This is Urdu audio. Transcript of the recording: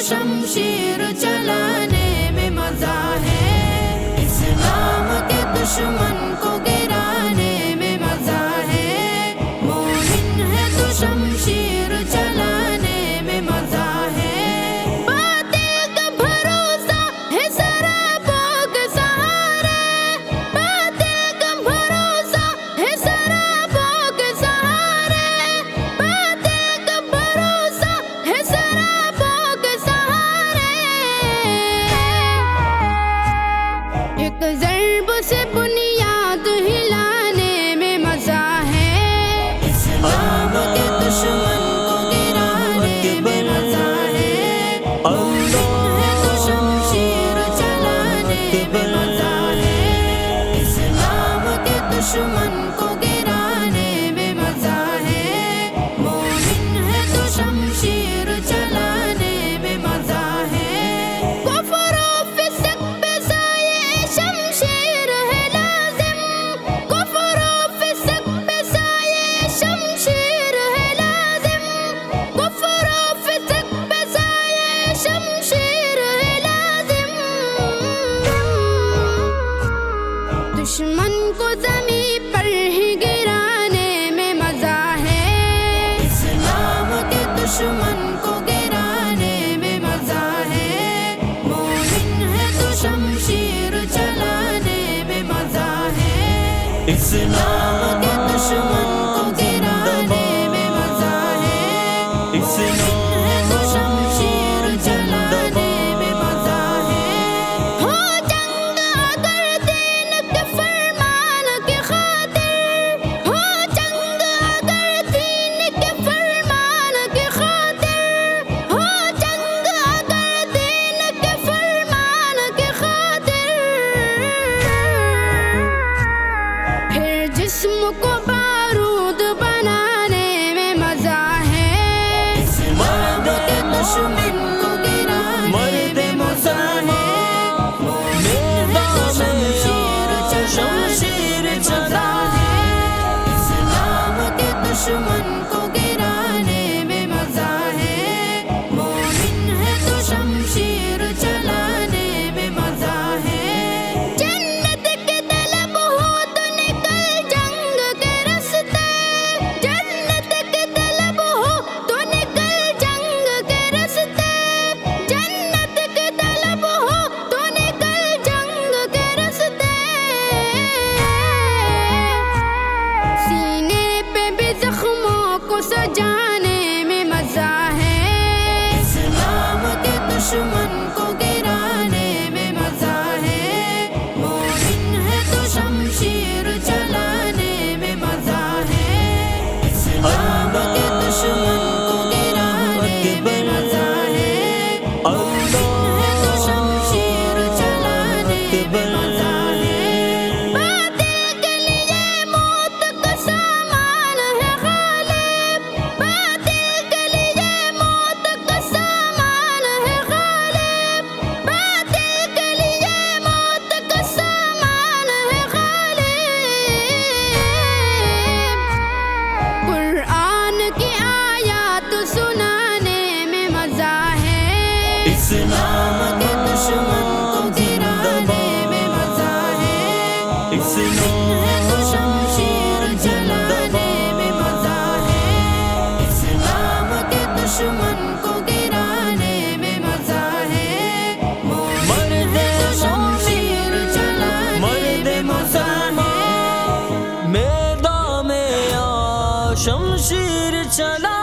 شمشیر چلانے میں مزہ ہے، اسلام کے دشمن کو گرانے میں مزہ ہے، مومن ہے تو شمشیر چلانے میں مزہ ہے، باطل کا بھروسہ ہے سرابوں کے سہارے، باطل کا بھروسہ ہے سرابوں کے سہارے، باطل کا بھروسہ ہے سرابوں کے سہارے، ایک ضرب سے بنیاد ہلانے میں مزہ ہے، اسلام کے دشمن کو گرانے میں مزہ ہے، مومن ہے تو شمشیر چلانے میں مزہ ہے، اسلام کے دشمن کو گرانے میں مزہ ہے، مومن ہے تو شمشیر چلانے میں مزہ ہے، کفر و فسق پہ سایہ شمشیر ہے لازم، کفر و فسق پہ سایہ شمشیر ہے لازم، کفر و فسق پہ سایہ شمشیر ہے لازم، دشمن کو زمین پر ہی گرانے میں مزہ ہے، اسلام کے دشمن کو گرانے میں مزہ ہے، مومن ہے تو شمشیر چلانے میں مزہ ہے، اسلام کے دشمن کو گرانے میں مزہ ہے، مومن ہے تو شمشیر چلانے میں مزہ ہے، ہو جنگ اگر دین کے فرمان کی خاطر، ہو جنگ اگر دین کے فرمان کی خاطر، ہو جنگ اگر دین کے فرمان کی خاطر، پھر جسم کو بارود بنانے میں مزہ ہے، اسلام کے دشمن کو گرانے میں مزہ ہے، مومن ہے تو شمشیر چلانے میں مزہ ہے، اسلام کے دشمن کو گرانے میں مزہ ہے، مومن ہے تو شمشیر چلانے میں مزہ ہے، جنت کی طلب ہو تو نکل جنگ کے راستے، جنت کی طلب ہو تو نکل جنگ کے راستے، جنت کی طلب ہو تو نکل جنگ کے راستے، سینے پہ بھی زخموں کو سجانے میں مزہ ہے، اسلام کے دشمن کو گرانے میں مزہ ہے، مومن ہے تو شمشیر چلانے میں مزہ ہے، اسلام کے دشمن کو گرانے میں مزہ ہے، مومن ہے تو شمشیر چلانے میں مزہ ہے، باطل کے لیے موت کا سامان ہے غالب، باطل کے لیے موت کا سامان ہے غالب، باطل کے لیے موت کا سامان ہے غالب، قرآن کی آیات سنانے میں مزہ ہے، اسلام کے دشمن کو گرانے میں مزہ ہے، مومن ہے تو شمشیر چلانے میں مزہ ہے، اسلام کے دشمن کو گرانے میں مزہ ہے، مومن ہے تو شمشیر چلانے میں مزہ ہے، میدان میں آ شمشیر چلا